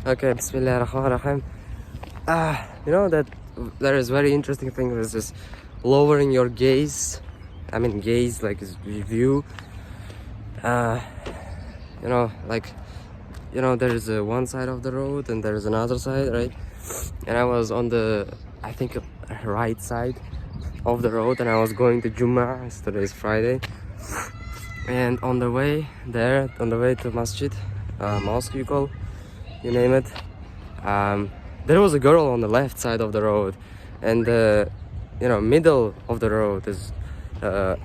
Okay, Bismillah ar-Rahman ar-Rahim. You know that there is very interesting thing with this lowering your gaze. I mean gaze like view. You know, like there is one side of the road and there is another side, right? And I was on the, I think, right side of the road, and I was going to Jummah. Today is Friday, and on the way there, on the way to masjid, mosque you name it, there was a girl on the left side of the road, and the middle of the road is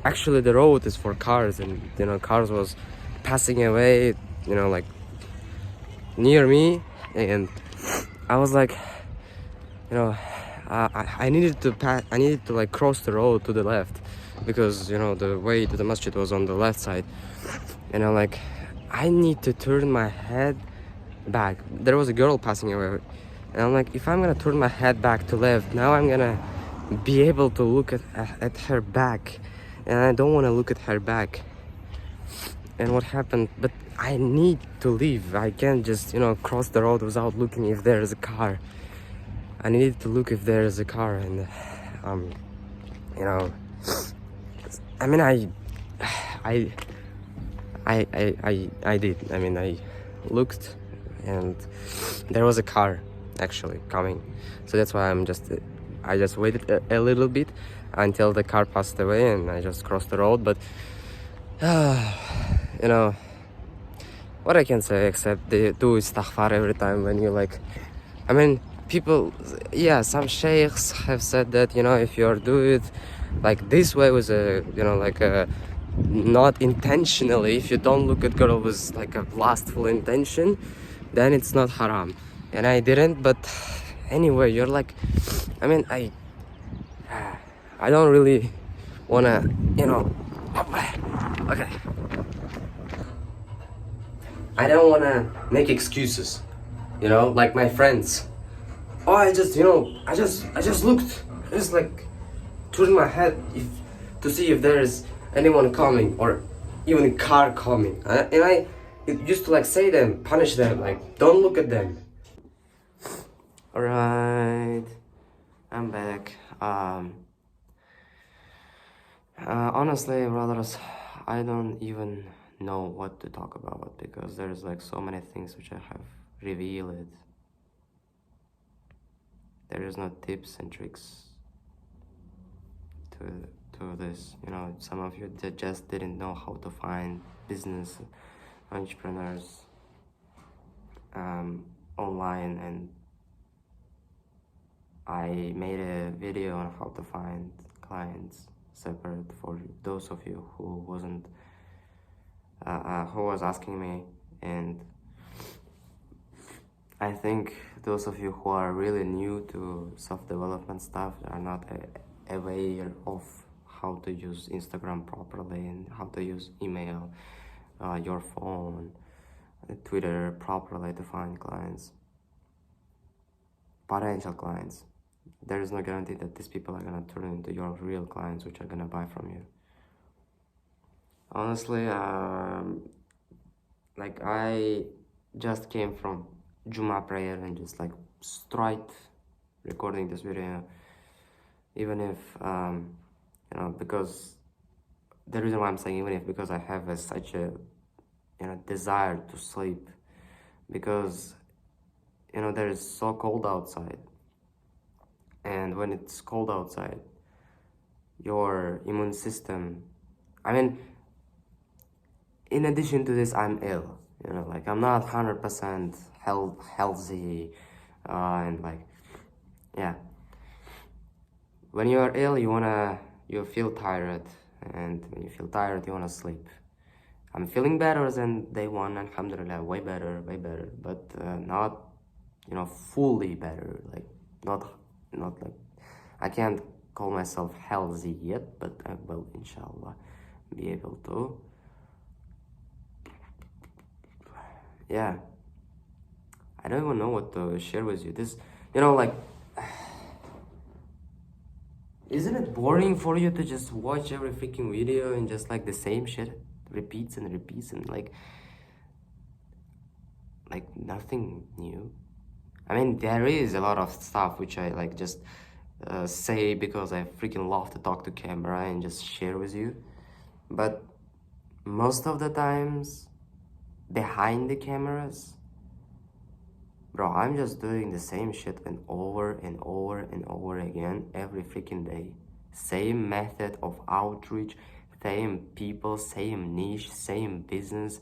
actually the road is for cars, and cars was passing away, like near me, and I was like, I needed to pass. I needed to like cross the road to the left, because the way to the masjid was on the left side, and I'm like, I need to turn my head back. There was a girl passing away, and I'm like, if I'm gonna turn my head back to left, now I'm gonna be able to look at her back, and I don't want to look at her back. And what happened? But I need to leave. I can't just cross the road without looking if there is a car. I needed to look if there is a car, and I mean, I did. I mean, I looked, and there was a car actually coming. So that's why I just waited a little bit until the car passed away, and I just crossed the road. But what I can say except they do istighfar every time when you like. I mean, people, yeah, some sheikhs have said that if you do it like this way with not intentionally, if you don't look at girl with like a lustful intention, then it's not haram. And I didn't, but anyway, you're like, I mean, I don't really wanna, okay, I don't wanna make excuses, like my friends. Oh, I just looked. I just like turned my head to see if there is anyone coming or even a car coming. And I used to like say them, punish them, like don't look at them. Alright, I'm back. Honestly, brothers, I don't even know what to talk about, because there's like so many things which I have revealed. There is no tips and tricks to this. Some of you that just didn't know how to find business entrepreneurs online, and I made a video on how to find clients separate for those of you who was asking me. And I think those of you who are really new to self-development stuff are not aware of how to use Instagram properly and how to use email, your phone, Twitter properly to find clients, potential clients. There is no guarantee that these people are gonna turn into your real clients which are gonna buy from you. Honestly, like I just came from Jummah prayer and just like straight recording this video, even if because the reason why I'm saying even if, because I have such a desire to sleep, because there is so cold outside, and when it's cold outside, your immune system, I mean, in addition to this, I'm ill, like I'm not 100% healthy, and like, yeah, when you are ill, you feel tired, and when you feel tired, you want to sleep. I'm feeling better than day one, alhamdulillah, way better, but not fully better, like not like, I can't call myself healthy yet, but I will inshallah be able to. Yeah, I don't even know what to share with you. This, like, isn't it boring for you to just watch every freaking video and just like the same shit repeats and like nothing new? I mean, there is a lot of stuff which I like just say because I freaking love to talk to camera and just share with you. But most of the times, behind the cameras, bro, I'm just doing the same shit and over and over and over again every freaking day. Same method of outreach, same people, same niche, same business,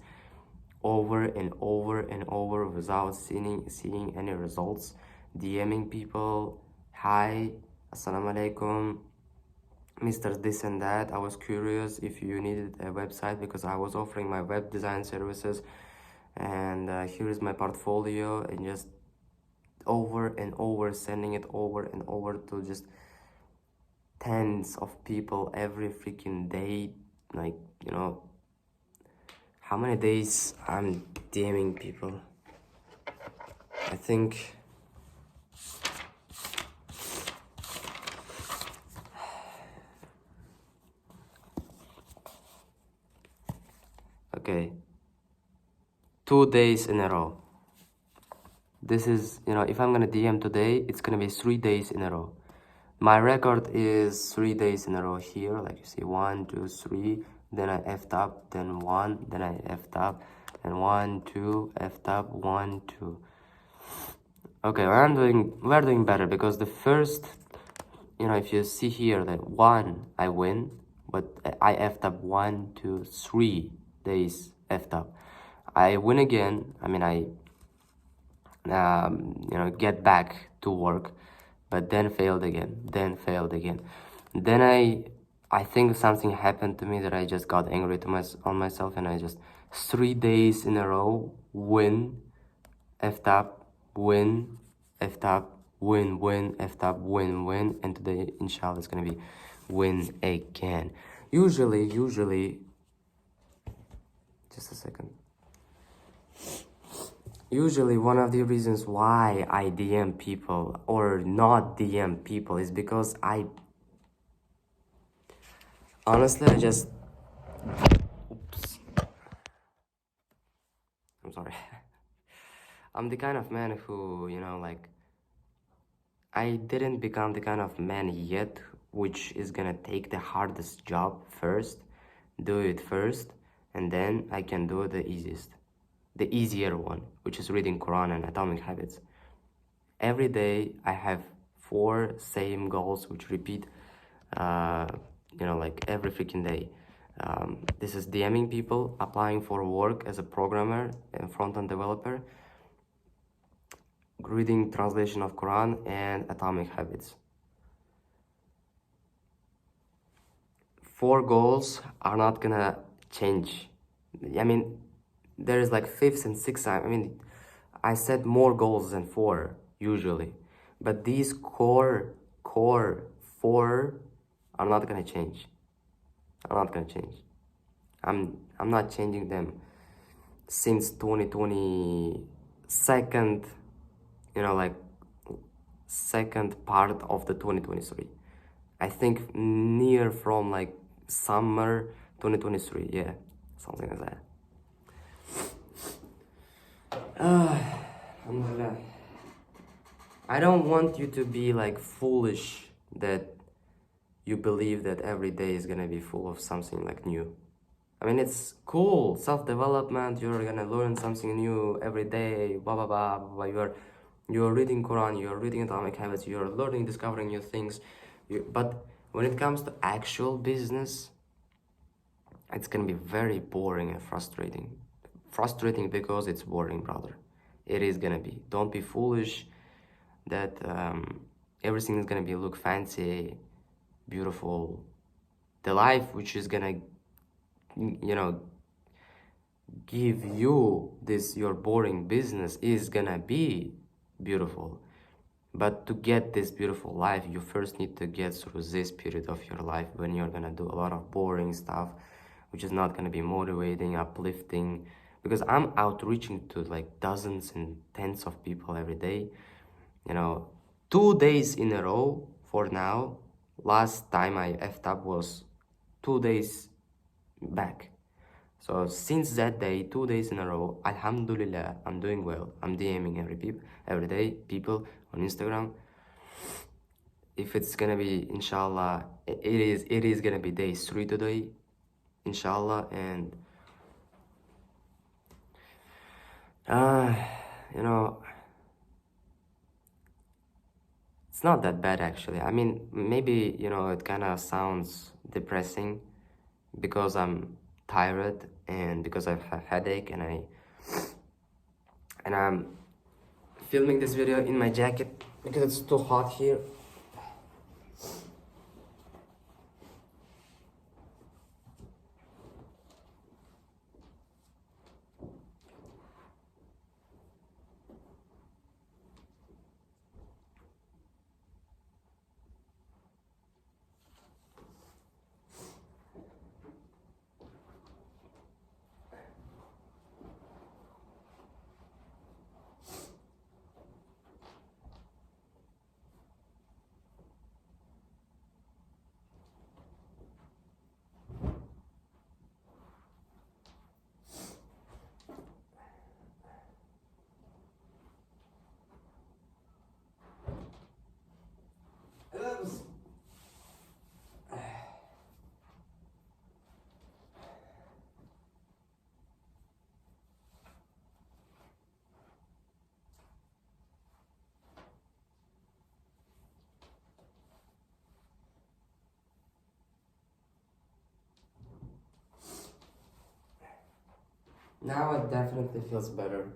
over and over and over without seeing any results. DMing people, hi, Assalamu alaykum, Mr. This and that. I was curious if you needed a website because I was offering my web design services, and here is my portfolio, and just over and over sending it over and over to just tens of people every freaking day. Like, you know, how many days I'm DMing people? I think okay, 2 days in a row. This is, you know, if I'm gonna DM today, it's gonna be 3 days in a row. My record is 3 days in a row here, like you see, 1, 2, 3, then I effed up, then 1, then I effed up, and 1, 2, effed up, 1, 2. Okay, we're doing better because the first, you know, if you see here that 1, I win, but I effed up 1, 2, 3 days effed up. I win again, I mean, I you know, get back to work, but then failed again, then failed again. Then I think something happened to me that I just got angry on myself, and I just 3 days in a row win, effed up, win, effed up, win, effed up, win, and today inshallah is gonna be win again. Usually, just a second. Usually one of the reasons why I DM people or not DM people is because honestly, oops, I'm sorry. I'm the kind of man who, you know, like, I didn't become the kind of man yet which is gonna take the hardest job first, do it first, and then I can do the easier one, which is reading Quran and Atomic Habits. Every day I have 4 same goals which repeat, you know, like every freaking day. This is DMing people, applying for work as a programmer and front-end developer, reading translation of Quran, and Atomic Habits. 4 goals are not gonna change. I mean, there is like 5th and 6th time. I mean, I set more goals than 4 usually, but these core 4 are not gonna change. I'm not gonna change. I'm not changing them since 2020 second, you know, like second part of the 2023. I think near from like summer 2023, yeah, something like that. Alhamdulillah. I don't want you to be like foolish that you believe that every day is gonna be full of something like new. I mean, it's cool, self-development, you're gonna learn something new every day, blah, blah, blah, blah, blah. You're reading Quran, you're reading Atomic Habits, you're learning, discovering new things. But when it comes to actual business, it's gonna be very boring and frustrating. Frustrating because it's boring, brother. It is gonna be. Don't be foolish that everything is gonna be look fancy, beautiful. The life which is gonna, you know, give you this your boring business is gonna be beautiful. But to get this beautiful life, you first need to get through this period of your life when you're gonna do a lot of boring stuff, which is not gonna be motivating, uplifting. Because I'm outreaching to like dozens and tens of people every day. You know, 2 days in a row for now. Last time I effed up was 2 days back. So since that day, 2 days in a row, alhamdulillah, I'm doing well. I'm DMing every day people on Instagram. If it's gonna be inshallah, it is gonna be day 3 today, inshallah. And uh you know, it's not that bad actually. I mean, maybe, it kind of sounds depressing because I'm tired and because I have headache, and I'm filming this video in my jacket because it's too hot here. Now it definitely feels better.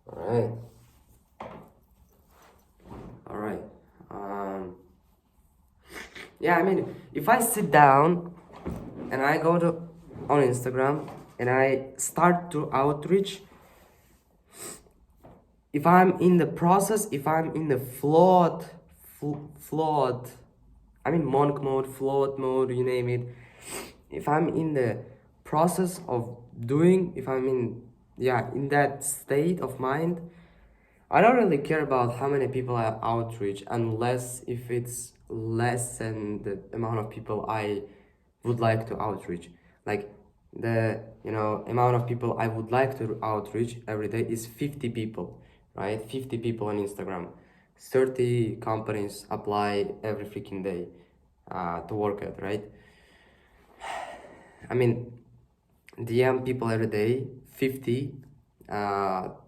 Alright. Alright. Yeah, I mean, if I sit down and I go to on Instagram and I start to outreach, if I'm in the process, if I'm in the flawed, I mean monk mode, flawed mode, you name it. If I'm in the process of doing, if I'm in that state of mind, I don't really care about how many people I outreach, unless if it's less than the amount of people I would like to outreach. Like the amount of people I would like to outreach every day is 50 people, right? 50 people on Instagram. 30 companies apply every freaking day to work at, right? I mean, DM people every day, 50,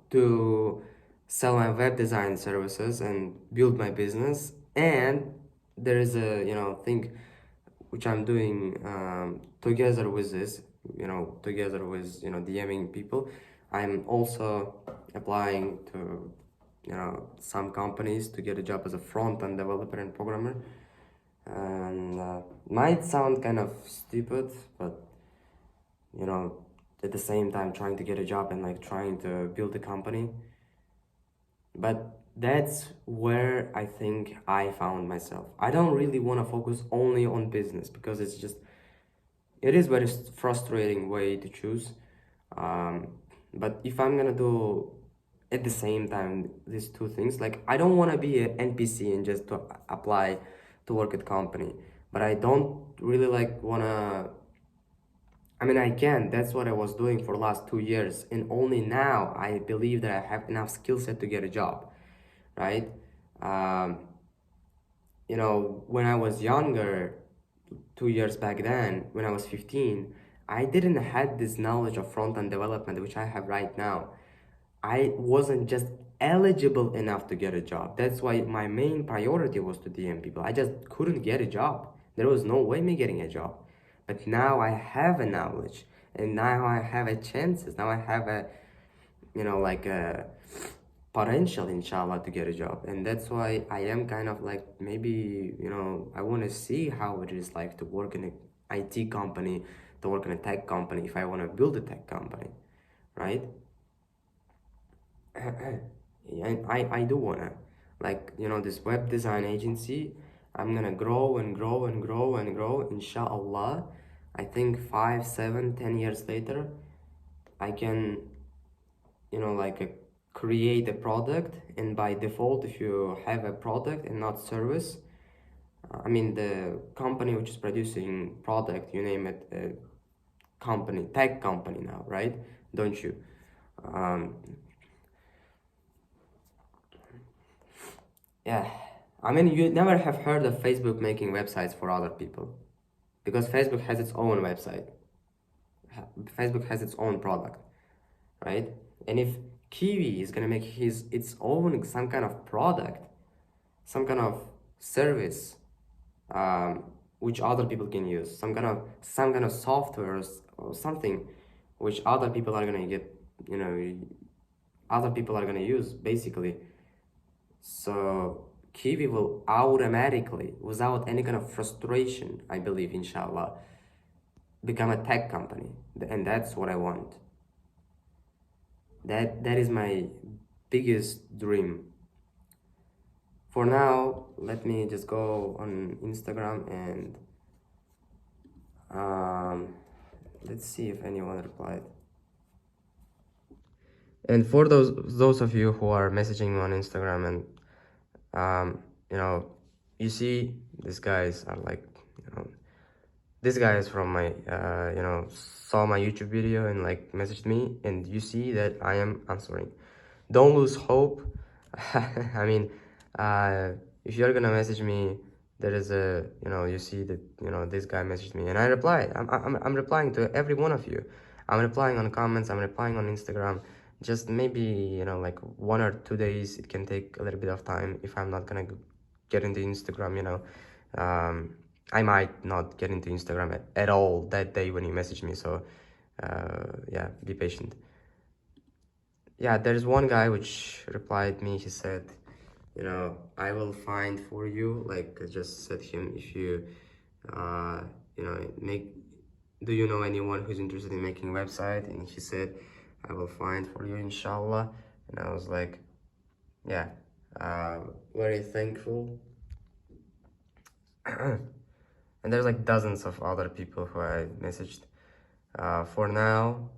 to sell my web design services and build my business. And there is a thing which I'm doing together with this, together with DMing people. I'm also applying to some companies to get a job as a front-end developer and programmer. And might sound kind of stupid, but at the same time trying to get a job and like trying to build a company. But that's where I think I found myself. I don't really want to focus only on business because it is very frustrating way to choose. But if I'm gonna do at the same time these two things, like I don't want to be an NPC and just to apply to work at company, but I don't really like wanna. I mean, I can. That's what I was doing for the last 2 years, and only now I believe that I have enough skill set to get a job, right? Um, when I was younger, 2 years back then, when I was 15, I didn't have this knowledge of front-end development, which I have right now. I wasn't just eligible enough to get a job. That's why my main priority was to DM people. I just couldn't get a job. There was no way me getting a job. But now I have a knowledge, and now I have a chances. Now I have a, like a potential, inshallah, to get a job. And that's why I am kind of like, maybe, I want to see how it is like to work in an IT company, to work in a tech company, if I want to build a tech company, right? And I do wanna, like, this web design agency, I'm gonna grow and grow and grow and grow, inshallah. I think 5, 7, 10 years later, I can, like, create a product, and by default, if you have a product and not service, I mean the company which is producing product, you name it, company, tech company now, right? Don't you? Um, yeah, I mean, you never have heard of Facebook making websites for other people, because Facebook has its own website. Facebook has its own product, right? And if Kiwi is gonna make its own some kind of product, some kind of service, um, which other people can use, some kind of software or something which other people are gonna get, you know, other people are gonna use basically. So Kiwi will automatically, without any kind of frustration, I believe, inshallah, become a tech company, and that's what I want. That is my biggest dream. For now, let me just go on Instagram and let's see if anyone replied. And for those of you who are messaging me on Instagram, and you know, you see these guys are like, you know, this guy is from my you know, saw my YouTube video and like messaged me, and you see that I am answering. Don't lose hope. I mean, if you're gonna message me, there is a, you know, you see that, you know, this guy messaged me and I reply. I'm replying to every one of you. I'm replying on comments, I'm replying on Instagram. Just maybe, you know, like 1 or 2 days, it can take a little bit of time if I'm not gonna get into Instagram, you know. I might not get into Instagram at all that day when you message me, so yeah, be patient. Yeah, there's one guy which replied me. He said, you know, I will find for you, like I just said him, if you you know, do you know anyone who's interested in making a website? And he said, I will find for you, inshallah. And I was like, yeah, very thankful. And there's like dozens of other people who I messaged. For now,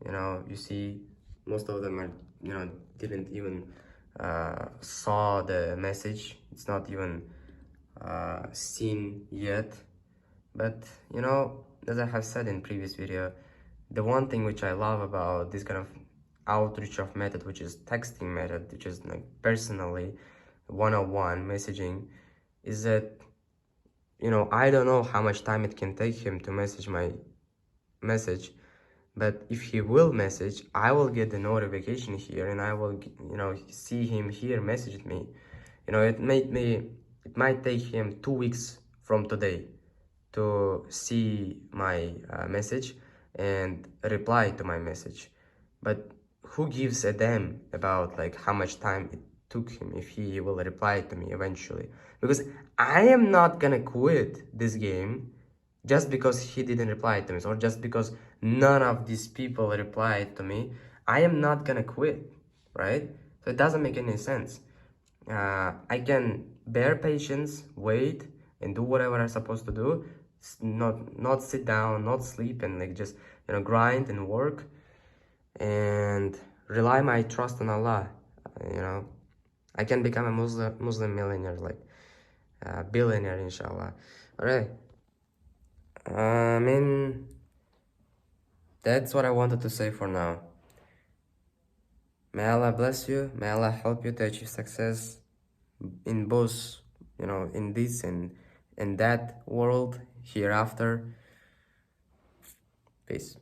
you know, you see, most of them are, you know, didn't even saw the message. It's not even seen yet. But, you know, as I have said in previous video, the one thing which I love about this kind of outreach of method, which is texting method, which is like personally one-on-one messaging, is that, you know, I don't know how much time it can take him to message my message, but if he will message, I will get the notification here, and I will, you know, see him here message me. You know, it might take him 2 weeks from today to see my message and reply to my message. But who gives a damn about like how much time it took him if he will reply to me eventually? Because I am not gonna quit this game just because he didn't reply to me, or just because none of these people replied to me. I am not gonna quit, right? So it doesn't make any sense. I can bear patience, wait, and do whatever I'm supposed to do. Not sit down, not sleep, and like just, you know, grind and work, and rely my trust on Allah. You know, I can become a Muslim millionaire, like billionaire, inshallah. All right. I mean, that's what I wanted to say for now. May Allah bless you. May Allah help you to achieve success in both, you know, in this and in that world hereafter. Peace.